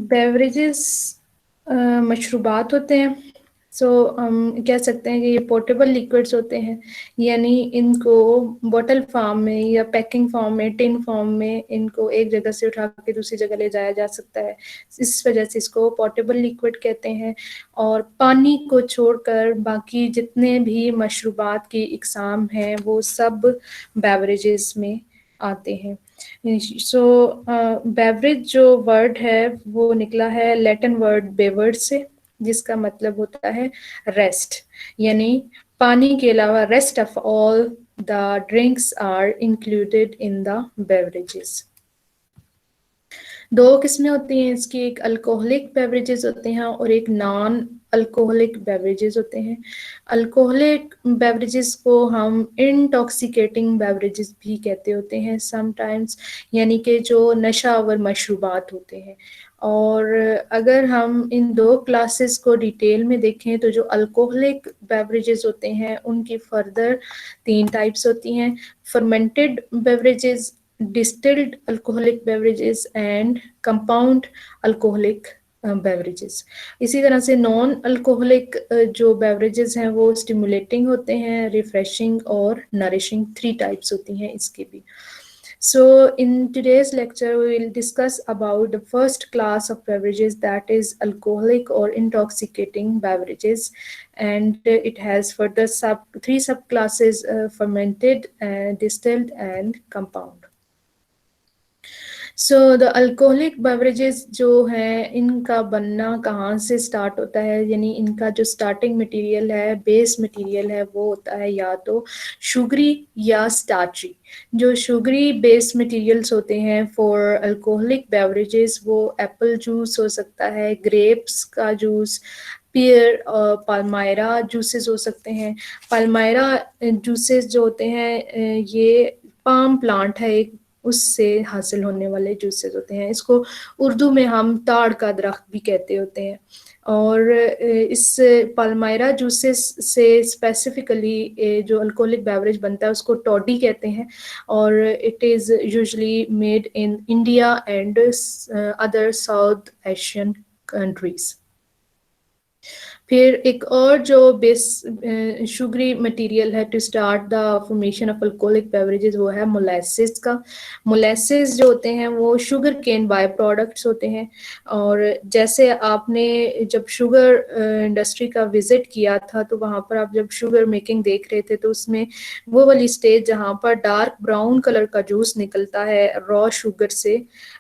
Beverages मशरूबात होते हैं। सो हम कह सकते हैं कि ये पोर्टेबल लिक्विड्स होते हैं, यानी इनको बॉटल फॉर्म में या पैकिंग फॉर्म में, टिन फॉर्म में इनको एक जगह से उठा के दूसरी जगह ले जाया जा सकता है। इस वजह से इसको पोर्टेबल लिक्विड कहते हैं। और पानी को छोड़कर बाकी जितने भी मशरूबात की इकसाम हैं वो सब बेवरेजेस में आते हैं। सो बेवरेज जो वर्ड है वो निकला है लैटिन वर्ड बेवर्ड से, जिसका मतलब होता है रेस्ट, यानी पानी के अलावा rest of all the drinks are included in the beverages. दो किस्में होती हैं इसकी, एक अल्कोहलिक बेवरेजेस होते हैं और एक नॉन अल्कोहलिक बेवरेजेस होते हैं। अल्कोहलिक बेवरेजेस को हम इंटॉक्सिकेटिंग बेवरेजेस भी कहते होते हैं समटाइम्स, यानी कि जो नशावर मशरूबात होते हैं। और अगर हम इन दो क्लासेस को डिटेल में देखें तो जो अल्कोहलिक बेवरेजेस होते हैं उनकी फर्दर 3 टाइप्स होती हैं: fermented beverages, distilled alcoholic beverages and compound alcoholic beverages. इसी तरह से नॉन अल्कोहलिक जो बेवरेजेस हैं वो स्टिमुलेटिंग होते हैं, रिफ्रेशिंग और नरिशिंग, 3 टाइप्स होती हैं इसकी भी। So in today's lecture we will discuss about the first class of beverages, that is alcoholic or intoxicating beverages, and it has further 3 subclasses: fermented, distilled and compound. So the alcoholic beverages जो हैं इनका बनना कहाँ से start होता है, यानी इनका जो स्टार्टिंग मटेरियल है, बेस मटेरियल है, वो होता है या तो शुगरी या स्टार्ची। जो शुगरी बेस मटेरियल्स होते हैं फॉर अल्कोहलिक बेवरेजेस वो एप्पल जूस हो सकता है, ग्रेप्स का जूस, पियर और पाल्मायरा जूसेस हो सकते हैं। पाल्मायरा जूसेस जो होते हैं ये पाम प्लांट है एक, उससे हासिल होने वाले जूसेस होते हैं। इसको उर्दू में हम ताड़ का दरख्त भी कहते होते हैं। और इस पाल्मायरा जूसेस से स्पेसिफिकली जो अल्कोहलिक बेवरेज बनता है उसको टॉडी कहते हैं, और it is usually made in India and other South Asian countries. फिर एक और जो बेस शुगरी मटेरियल है to start the formation of alcoholic beverages वो है मोलेसिस का। मोलेसिस जो होते हैं वो शुगर केन बाय प्रोडक्ट्स होते हैं। और जैसे आपने जब शुगर इंडस्ट्री का विजिट किया था तो वहाँ पर आप जब शुगर मेकिंग देख रहे थे तो उसमें वो वाली स्टेज जहाँ पर डार्क ब्राउन कलर का जूस निकलता है रॉ शुगर से,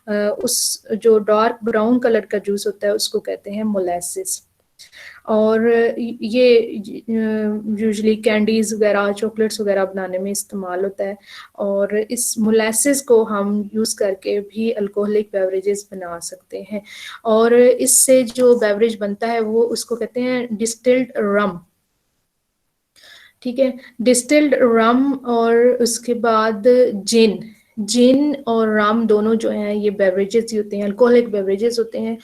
उस जो डार्क ब्राउन कलर का जूस होता है उसको कहते हैं मोलेसिस। और ये यूजुअली कैंडीज वगैरह, चॉकलेट्स वगैरह बनाने में इस्तेमाल होता है। और इस मोलेसिस को हम यूज़ करके भी अल्कोहलिक बेवरेजेस बना सकते हैं। और इससे जो बेवरेज बनता है वो उसको कहते हैं डिस्टिल्ड रम। ठीक है, डिस्टिल्ड रम। और उसके बाद जिन और रम दोनों जो हैं ये बेवरेजेस ही होते हैं, अल्कोहलिक बेवरेजेस होते हैं।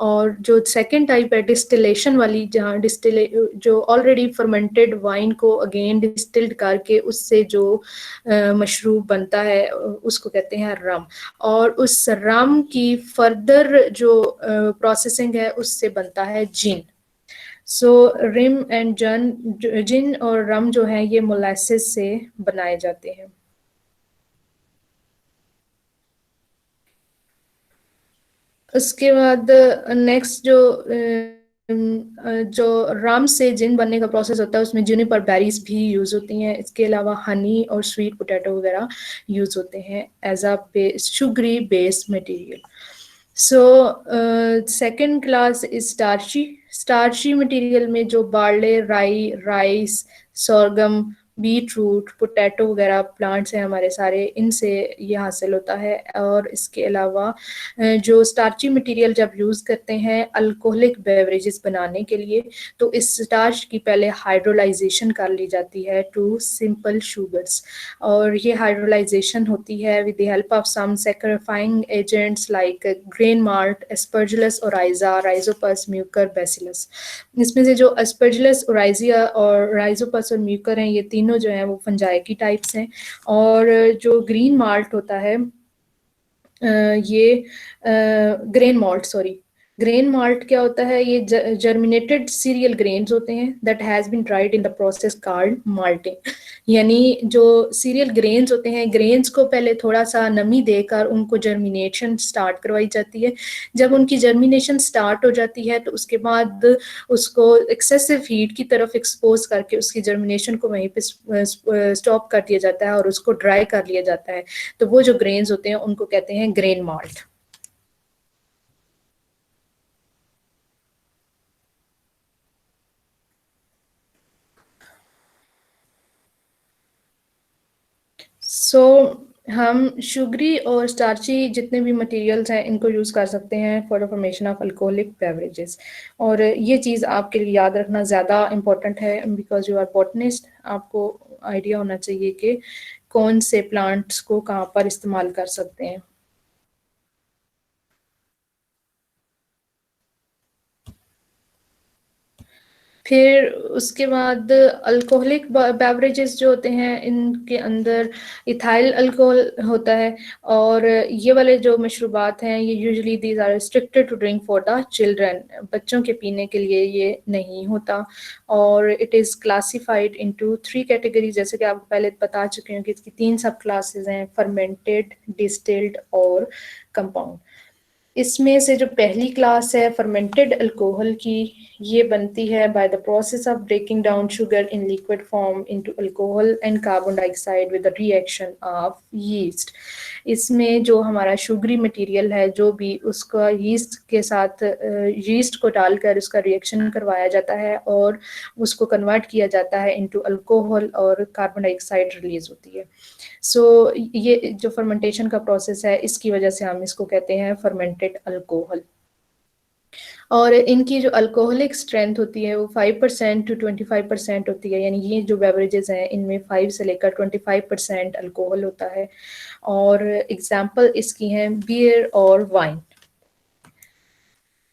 और जो सेकंड टाइप है डिस्टिलेशन वाली, जहाँ जो ऑलरेडी फर्मेंटेड वाइन को अगेन डिस्टिल्ड करके उससे जो मशरूब बनता है उसको कहते हैं रम। और उस रम की फर्दर जो प्रोसेसिंग है उससे बनता है जिन। सो रिम एंड जिन और रम जो है ये मोलासिस से बनाए जाते हैं। उसके बाद नेक्स्ट जो रम से जिन बनने का प्रोसेस होता है उसमें जुनिपर बेरीज भी यूज होती हैं। इसके अलावा हनी और स्वीट पोटैटो वगैरह यूज होते हैं as a sugary base material. So second class is starchy. Starchy material में जो barley, rice, sorghum, beet root, potato वगैरह प्लांट्स हैं हमारे सारे, इनसे ये हासिल होता है। और इसके अलावा जो स्टार्ची मटेरियल जब यूज़ करते हैं अल्कोहलिक बेवरेजेस बनाने के लिए तो इस स्टार्च की पहले हाइड्रोलाइजेशन कर ली जाती है टू सिंपल शुगर्स। और ये हाइड्रोलाइजेशन होती है with the help of some saccharifying agents like grain malt, Aspergillus oryzae, Rhizopus, Mucor, Bacillus. इसमें से जो एस्परजिलस ओराइजिया और राइजोपस और म्यूकर हैं ये तीनों जो हैं वो फंजाई की टाइप्स हैं। और जो ग्रीन माल्ट होता है ये grain malt, sorry, grain malt क्या होता है? ये जर्मिनेटेड सीरियल ग्रेन्स होते हैं that has been dried in the process called malting. यानी जो सीरियल ग्रेन्स होते हैं, ग्रेन्स को पहले थोड़ा सा नमी देकर उनको जर्मिनेशन स्टार्ट करवाई जाती है। जब उनकी जर्मिनेशन स्टार्ट हो जाती है तो उसके बाद उसको एक्सेसिव हीट की तरफ एक्सपोज करके उसकी जर्मिनेशन को वहीं पे स्टॉप कर दिया जाता है और उसको ड्राई कर लिया जाता है। तो वो जो ग्रेन्स होते हैं उनको कहते हैं ग्रेन माल्ट। सो हम शुगरी और स्टार्ची जितने भी मटेरियल्स हैं इनको यूज़ कर सकते हैं for the formation of alcoholic beverages. और ये चीज़ आपके लिए याद रखना ज़्यादा इम्पोर्टेंट है बिकॉज यू आर बॉटनिस्ट। आपको आइडिया होना चाहिए कि कौन से प्लांट्स को कहाँ पर इस्तेमाल कर सकते हैं। फिर उसके बाद अल्कोहलिक बेवरेजेस जो होते हैं इनके अंदर इथाइल अल्कोहल होता है। और ये वाले जो मशरूबात हैं ये usually these are restricted to drink for the children. बच्चों के पीने के लिए ये नहीं होता। और it is classified into 3 category, जैसे कि आपको पहले बता चुकी हूँ कि इसकी 3 सब क्लासेस हैं, फर्मेंटेड, डिस्टिल्ड और कंपाउंड। इसमें से जो पहली क्लास है फर्मेंटेड अल्कोहल की, ये बनती है by the process of breaking down sugar in liquid form into alcohol and carbon dioxide with the reaction of yeast. इसमें जो हमारा शुगरी मटेरियल है जो भी उसका यीस्ट के साथ यीस्ट को डालकर उसका रिएक्शन करवाया जाता है और उसको कन्वर्ट किया जाता है इनटू अल्कोहल और कार्बन डाइऑक्साइड रिलीज होती है। सो ये जो फर्मेंटेशन का प्रोसेस है इसकी वजह से हम इसको कहते हैं फर्मेंटेड अल्कोहल। और इनकी जो अल्कोहलिक स्ट्रेंथ होती है वो 5% टू 25% होती है। यानी ये जो बेवरेजेस हैं इनमें 5 से लेकर 25% अल्कोहल होता है। और एग्जांपल इसकी हैं बियर और वाइन।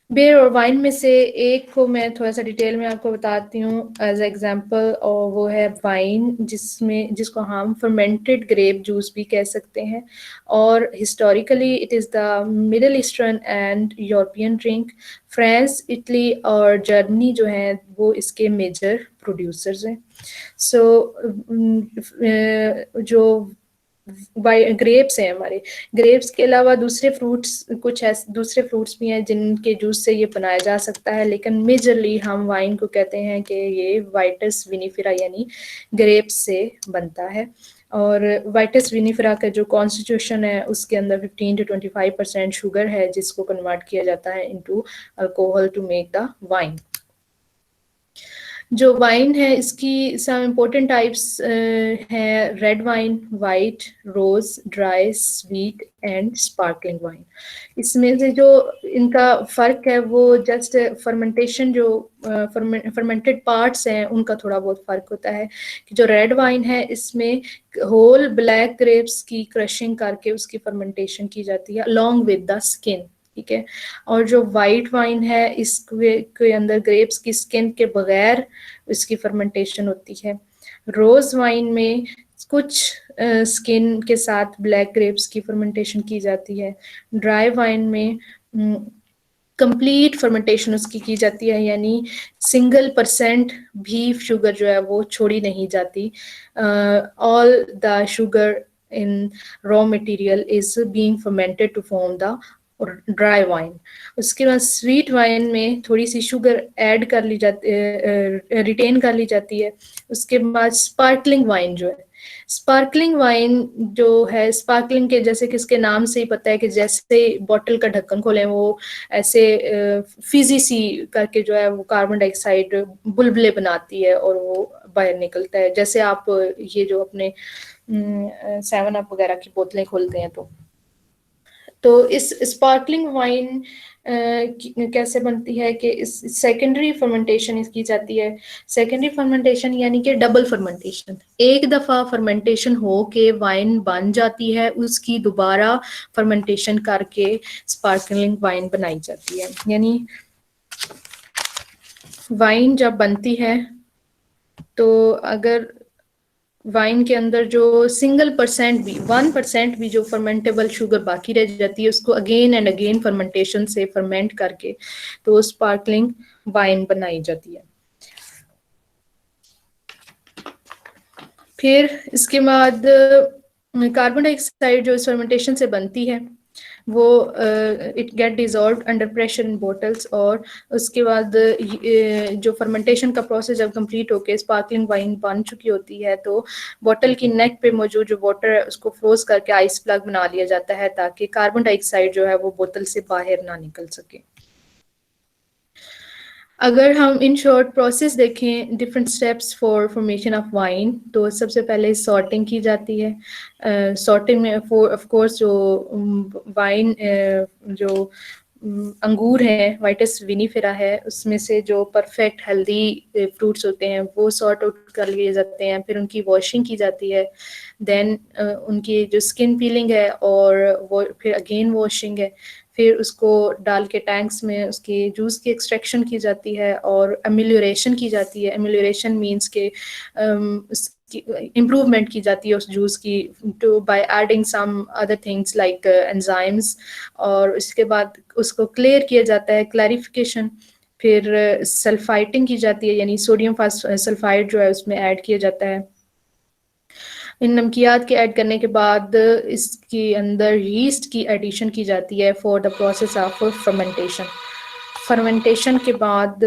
बियर और वाइन में से एक को मैं थोड़ा सा डिटेल में आपको बताती हूँ एज एग्जांपल, और वो है वाइन, जिसको हम फर्मेंटेड ग्रेप जूस भी कह सकते हैं। और historically it is the middle eastern and European drink. France, Italy और जर्मनी जो हैं वो इसके मेजर प्रोड्यूसर्स हैं। सो जो ग्रेप्स हैं हमारे, ग्रेप्स के अलावा दूसरे फ्रूट्स, कुछ ऐसे दूसरे फ्रूट्स भी हैं जिनके जूस से ये बनाया जा सकता है, लेकिन मेजरली हम वाइन को कहते हैं कि ये वाइटस विनिफेरा यानी ग्रेप्स से बनता है। और वाइटस विनिफेरा का जो कॉन्स्टिट्यूशन है उसके अंदर 15 to 25% शुगर है जिसको कन्वर्ट किया जाता है into alcohol to make the wine. जो वाइन है इसकी सम इम्पोर्टेंट टाइप्स हैं, red wine, white, rose, dry, sweet and sparkling wine. इसमें से जो इनका फ़र्क है वो जस्ट फर्मेंटेशन, जो फर्मेंटेड पार्ट्स हैं उनका थोड़ा बहुत फ़र्क होता है। कि जो रेड वाइन है इसमें होल ब्लैक ग्रेप्स की क्रशिंग करके उसकी फर्मेंटेशन की जाती है अलॉन्ग विद द स्किन, ठीक है। और जो वाइट वाइन है इसके के अंदर ग्रेप्स की स्किन के बगैर इसकी फर्मेंटेशन होती है। रोज वाइन में कुछ स्किन के साथ ब्लैक ग्रेप्स की फर्मेंटेशन की जाती है। ड्राई वाइन में कंप्लीट फर्मेंटेशन उसकी की जाती है, यानी सिंगल परसेंट भी शुगर जो है वो छोड़ी नहीं जाती। All the sugar in raw material is being fermented to form the dry wine. उसके बाद स्वीट वाइन में थोड़ी सी शुगर ऐड कर ली जाती, रिटेन कर ली जाती है। उसके बाद स्पार्कलिंग वाइन जो है, स्पार्कलिंग वाइन जो है, स्पार्कलिंग के जैसे कि इसके नाम से ही पता है कि जैसे बोतल का ढक्कन खोलें वो ऐसे फिजी सी करके जो है वो कार्बन डाइऑक्साइड बुलबुले बनाती है और वो बाहर निकलता है, जैसे आप ये जो अपने 7 अप वगैरह की बोतलें खोलते हैं तो इस स्पार्कलिंग वाइन कैसे बनती है कि इस सेकेंडरी फर्मेंटेशन इसकी जाती है। सेकेंडरी फर्मेंटेशन यानी कि डबल फर्मेंटेशन, एक दफा फर्मेंटेशन हो के वाइन बन जाती है, उसकी दोबारा फर्मेंटेशन करके स्पार्कलिंग वाइन बनाई जाती है। यानी वाइन जब बनती है तो अगर वाइन के अंदर जो %1 भी 1% भी जो फर्मेंटेबल शुगर बाकी रह जाती है, उसको अगेन एंड अगेन फर्मेंटेशन से फर्मेंट करके तो स्पार्कलिंग वाइन बनाई जाती है। फिर इसके बाद कार्बन डाइऑक्साइड जो इस फर्मेंटेशन से बनती है वो it get dissolve under pressure in bottles, और उसके बाद जो फर्मेंटेशन का प्रोसेस जब कंप्लीट होके स्पार्कलिंग वाइन बन चुकी होती है तो बॉटल की नेक पे मौजूद जो वाटर है उसको फ्रोज करके आइस प्लग बना लिया जाता है ताकि कार्बन डाइऑक्साइड जो है वो बोतल से बाहर ना निकल सके। अगर हम इन शॉर्ट प्रोसेस देखें different steps for formation of wine, तो सबसे पहले सॉर्टिंग की जाती है। सॉर्टिंग में ऑफ कोर्स जो वाइन जो अंगूर है वाइटस विनीफेरा है उसमें से जो परफेक्ट हेल्दी फ्रूट्स होते हैं वो सॉर्ट आउट कर लिए जाते हैं, फिर उनकी वॉशिंग की जाती है, देन उनकी जो स्किन पीलिंग है और वो फिर अगेन वॉशिंग है, फिर उसको डाल के टैंक्स में उसकी जूस की एक्सट्रैक्शन की जाती है और एमिलियोरेशन की जाती है। एमिलियोरेशन मीन्स के इम्प्रूवमेंट की जाती है उस जूस की to by adding some other things like enzymes, और इसके बाद उसको क्लियर किया जाता है, क्लैरिफिकेशन। फिर सल्फाइटिंग की जाती है, यानी सोडियम सल्फाइड जो है उसमें ऐड किया जाता है। इन नमकियात के ऐड करने के बाद इसके अंदर यीस्ट की एडिशन की जाती है for the process of fermentation. Fermentation के बाद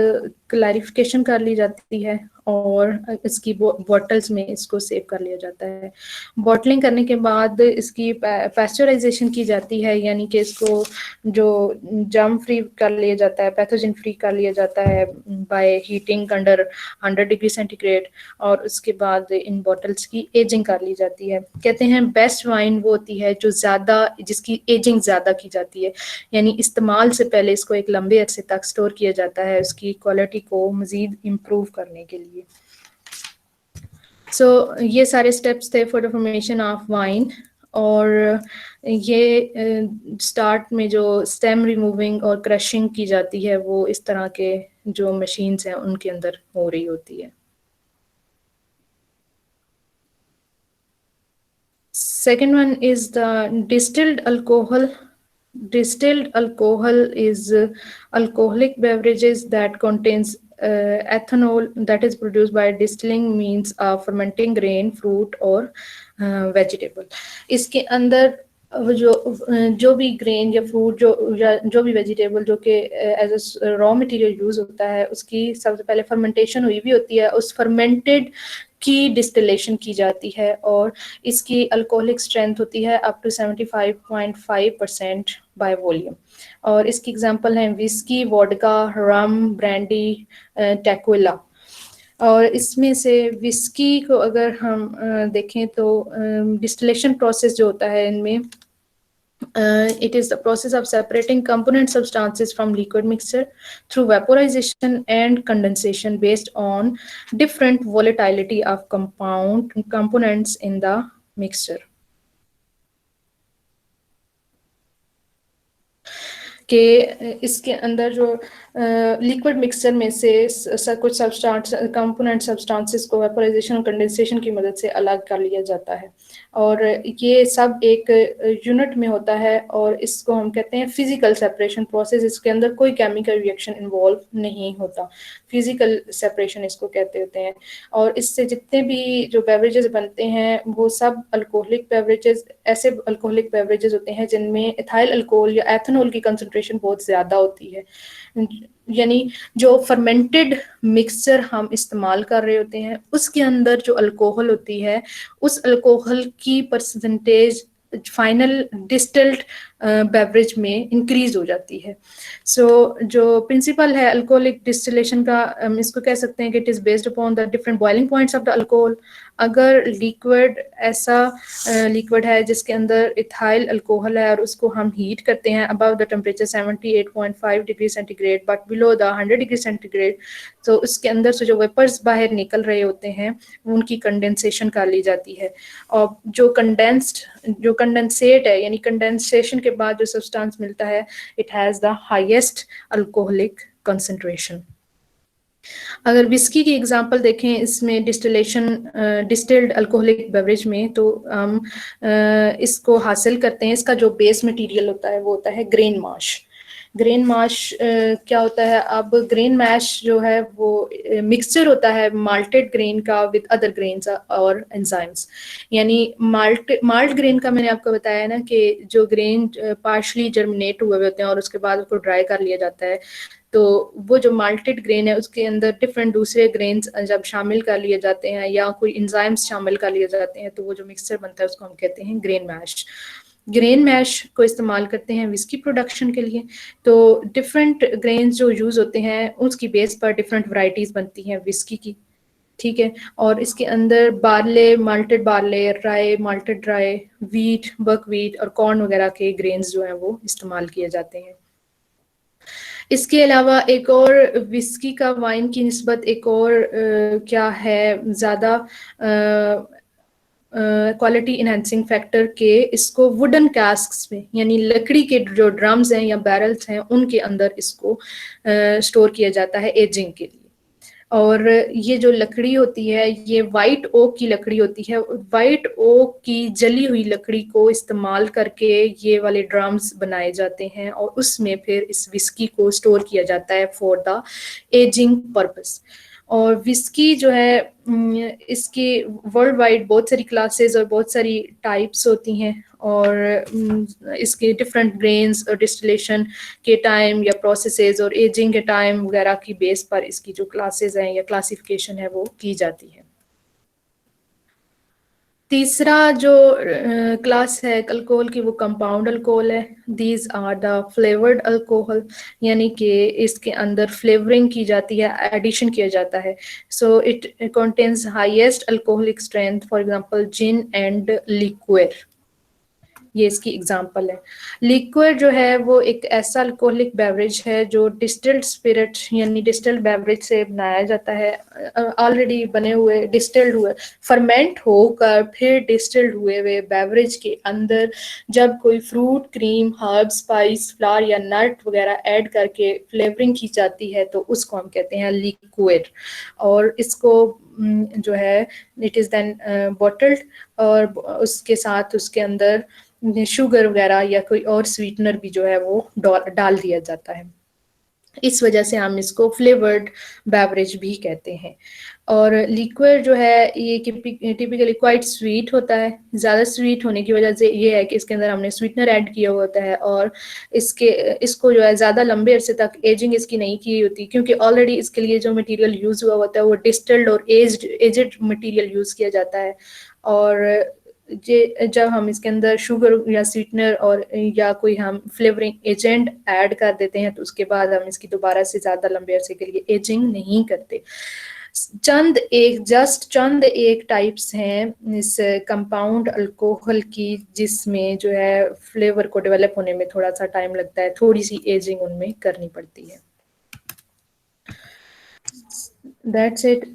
क्लैरिफिकेशन कर ली जाती है और इसकी बॉटल्स में इसको सेव कर लिया जाता है। बॉटलिंग करने के बाद इसकी पैस्चराइजेशन की जाती है, यानी कि इसको जो जर्म फ्री कर लिया जाता है, पैथोजन फ्री कर लिया जाता है by heating under 100 degree centigrade, और उसके बाद इन बॉटल्स की एजिंग कर ली जाती है। कहते हैं बेस्ट वाइन वो होती है जो ज़्यादा जिसकी एजिंग ज़्यादा की जाती है, यानी इस्तेमाल से पहले इसको एक लंबे अरसे तक स्टोर किया जाता है उसकी क्वालिटी को मज़ीद इम्प्रूव करने के लिए। ये सारे स्टेप्स थे for the formation of wine, और ये स्टार्ट में जो स्टेम रिमूविंग और क्रशिंग की जाती है वो इस तरह के जो मशीन्स हैं उनके अंदर हो रही होती है। Second one is the distilled alcohol. Distilled alcohol is alcoholic beverages that contains ethanol that is produced by distilling means of fermenting grain, fruit or vegetable. इसके अंदर जो भी ग्रेन या फ्रूट जो भी वेजिटेबल जो कि as a raw material use होता है उसकी सबसे पहले फर्मेंटेशन हुई भी होती है, उस फर्मेंटेड की डिस्टिलेशन की जाती है और इसकी अल्कोहलिक स्ट्रेंथ होती है अप टू 75.5% बाय वॉल्यूम। और इसकी एग्जांपल हैं विस्की, वोडका, रम, ब्रांडी, टेक्विला। और इसमें से विस्की को अगर हम देखें तो डिस्टिलेशन प्रोसेस जो होता है इनमें it is the process of separating component substances from liquid mixture through vaporization and condensation based on different volatility of components in the mixture. कि इसके अंदर जो लिक्विड मिक्सचर में से कुछ सब्सटेंस कंपोनेंट सब्सटेंसेस को वेपोराइजेशन और कंडेंसेशन की मदद से अलग कर लिया जाता है, और ये सब एक यूनिट में होता है और इसको हम कहते हैं फिजिकल सेपरेशन प्रोसेस। इसके अंदर कोई केमिकल रिएक्शन इन्वॉल्व नहीं होता, फिजिकल सेपरेशन इसको कहते होते हैं। और इससे जितने भी जो बेवरेजेस बनते हैं वो सब अल्कोहलिक बेवरेजेस, ऐसे अल्कोहलिक बेवरेजेस होते हैं जिनमें इथाइल अल्कोहल या एथनॉल की कंसंट्रेशन बहुत ज़्यादा होती है, यानी जो फर्मेंटेड मिक्सचर हम इस्तेमाल कर रहे होते हैं उसके अंदर जो अल्कोहल होती है उस अल्कोहल की परसेंटेज फाइनल डिस्टिल्ड बेवरेज में इंक्रीज हो जाती है। जो प्रिंसिपल है अल्कोहलिक डिस्टिलेशन का, इसको कह सकते हैं कि it is based upon the different boiling points of the alcohol. अगर लिक्विड ऐसा लिक्विड है जिसके अंदर इथाइल अल्कोहल है और उसको हम हीट करते हैं above the temperature 78.5 degree centigrade but below the 100 degree centigrade, तो उसके अंदर से जो वेपर्स बाहर निकल रहे होते हैं उनकी कंडेंसेशन कर ली जाती है। और जो कंडेंसेट है यानी कंडेंसेशन के बाद जो सब्सटेंस मिलता है it has the highest alcoholic concentration. अगर विस्की की एग्जांपल देखें इसमें डिस्टिल्ड अल्कोहलिक बेवरेज में, तो हम इसको हासिल करते हैं, इसका जो बेस मटेरियल होता है वो होता है ग्रेन माश। ग्रेन माश क्या होता है, अब ग्रेन मैश जो है वो मिक्सचर होता है माल्टेड ग्रेन का विद अदर ग्रेन्स और एंजाइम्स। यानी माल्ट ग्रेन का मैंने आपको बताया ना कि जो ग्रेन पार्शली जर्मिनेट हुए होते हैं और उसके बाद उसको ड्राई कर लिया जाता है, तो वो जो माल्टेड ग्रेन है उसके अंदर डिफरेंट दूसरे ग्रेन्स जब शामिल कर लिए जाते हैं या कोई इंजाइम्स शामिल कर लिए जाते हैं, तो वो जो मिक्सचर बनता है उसको हम कहते हैं ग्रेन मैश। ग्रेन मैश को इस्तेमाल करते हैं विस्की प्रोडक्शन के लिए। तो डिफरेंट ग्रेन्स जो यूज होते हैं उसकी बेस पर डिफरेंट वैरायटीज बनती हैं विस्की की, ठीक है। और इसके अंदर माल्टेड बार्ले, राय, माल्टेड राय, वीट, बकवीट और कॉर्न वगैरह के ग्रेन्स जो हैं वो इस्तेमाल किए जाते हैं। इसके अलावा एक और विस्की का वाइन की निस्बत एक और क्या है ज़्यादा क्वालिटी इनहेंसिंग फैक्टर के, इसको वुडन कैस्क्स में यानी लकड़ी के जो ड्रम्स हैं या बैरल्स हैं उनके अंदर इसको स्टोर किया जाता है एजिंग के लिए। और ये जो लकड़ी होती है ये वाइट ओक की लकड़ी होती है। वाइट ओक की जली हुई लकड़ी को इस्तेमाल करके ये वाले ड्रम्स बनाए जाते हैं और उसमें फिर इस विस्की को स्टोर किया जाता है फॉर द एजिंग पर्पस। और विस्की जो है इसकी वर्ल्ड वाइड बहुत सारी क्लासेस और बहुत सारी टाइप्स होती हैं, और इसके डिफरेंट ग्रेन्स और डिस्टिलेशन के टाइम या प्रोसेसेस और एजिंग के टाइम वगैरह की बेस पर इसकी जो क्लासेस हैं या क्लासिफिकेशन है वो की जाती है। तीसरा जो क्लास है अल्कोहल की वो कंपाउंड अल्कोहल है। These are the flavoured alcohol, यानी कि इसके अंदर फ्लेवरिंग की जाती है, एडिशन किया जाता है। So it contains highest alcoholic strength, for example gin and liquid, ये इसकी एग्जांपल है। लिक्विड जो है वो एक ऐसा अल्कोहलिक बेवरेज है जो डिस्टिल्ड स्पिरिट यानी डिस्टिल्ड बेवरेज से बनाया जाता है। ऑलरेडी बने हुए डिस्टिल्ड हुए फर्मेंट होकर फिर डिस्टिल्ड हुए हुए बेवरेज के अंदर जब कोई fruit, cream, herb, spice, flower या नट वगैरह ऐड करके फ्लेवरिंग की जाती है तो उसको हम कहते हैं लिक्विड। और इसको जो है इट इज़ देन बॉटल्ड, और उसके साथ उसके अंदर शुगर वगैरह या कोई और स्वीटनर भी जो है वो डाल दिया जाता है। इस वजह से हम इसको फ्लेवर्ड बेवरेज भी कहते हैं। और लिक्विड जो है ये टिपिकली क्वाइट स्वीट होता है। ज़्यादा स्वीट होने की वजह से ये है कि इसके अंदर हमने स्वीटनर ऐड किया होता है, और इसको जो है ज़्यादा लंबे अरसे तक एजिंग इसकी नहीं की होती, क्योंकि ऑलरेडी इसके लिए जो मटेरियल यूज़ हुआ होता है वो डिस्टिल्ड और एजेड मटेरियल यूज़ किया जाता है। और जब हम इसके अंदर शुगर या स्वीटनर और या कोई हम फ्लेवरिंग एजेंट ऐड कर देते हैं तो उसके बाद हम इसकी दोबारा से ज़्यादा लंबे अरसे के लिए एजिंग नहीं करते। चंद एक टाइप्स हैं इस कंपाउंड अल्कोहल की जिसमें जो है फ्लेवर को डेवलप होने में थोड़ा सा टाइम लगता है, थोड़ी सी एजिंग उनमें करनी पड़ती है। That's it.